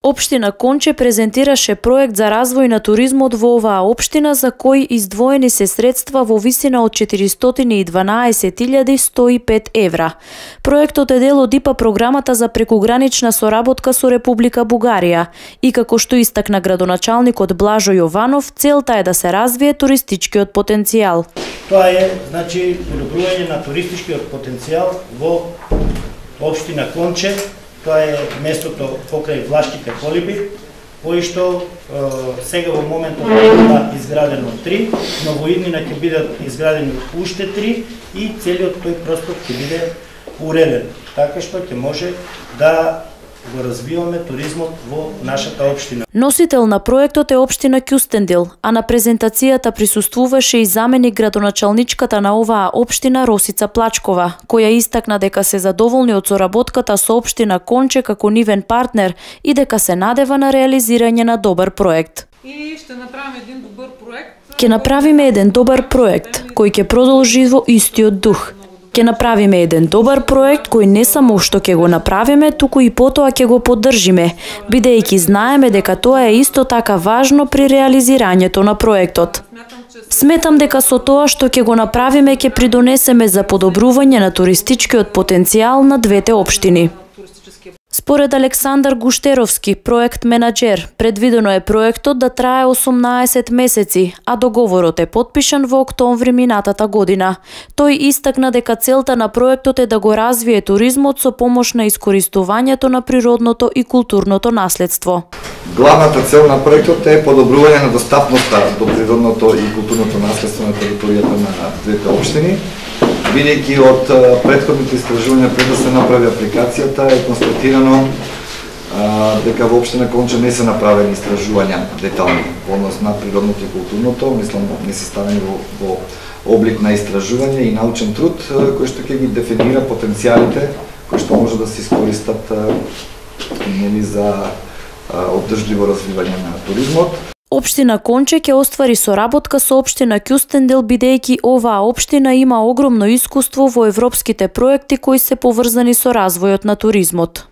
Општина Конче презентираше проект за развој на туризмот во оваа општина за кој издвоени се средства во висина од 412.105 евра. Проектот е дел од ИПА програмата за прекугранична соработка со Република Бугарија и како што истакна градоначалникот Блажо Јованов, целта е да се развие туристичкиот потенцијал. Тоа е, значи, подобрување на туристичкиот потенцијал во општина Конче. Тоа е местото покрај Влашките колиби, кои што сега во моментот е изградено 3, но во иднина ќе бидат изградени уште 3 и целиот тој простор ќе биде уреден, така што ќе може да го развиваме туризмот во нашата општина. Носител на проектот е општина Кюстендил, а на презентацијата присуствуваше и заменик градоначалничката на оваа општина Росица Плачкова, која истакна дека се задоволни од соработката со општина Конче како нивен партнер и дека се надева на реализирање на добар проект. Ќе направиме еден добар проект кој ќе продолжи во истиот дух. Ќе направиме еден добар проект кој не само што ќе го направиме, туку и потоа ќе го поддржиме, бидејќи знаеме дека тоа е исто така важно при реализирањето на проектот. Сметам дека со тоа што ќе го направиме ќе придонесеме за подобрување на туристичкиот потенцијал на двете општини. Според Александар Гуштеровски, проект менаџер, предвидено е проектот да трае 18 месеци, а договорот е потпишан во октомври минатата година. Тој истакна дека целта на проектот е да го развие туризмот со помош на искористувањето на природното и културното наследство. Главната цел на проектот е подобрување на достапноста до природното и културното наследство на територијата на двете општини. Бидејќи од претходните истражувања пред да се направи апликацијата е констатирано дека во општина Конче не се направени истражувања детални во однос на природното и културното, мислам не се ставени во облик на истражување и научен труд кој што ќе ги дефинира потенцијалите кои што може да се искористат за оддржливо развивање на туризмот. Општина Конче ќе оствари соработка со општина Кюстендил бидејќи оваа општина има огромно искуство во европските проекти кои се поврзани со развојот на туризмот.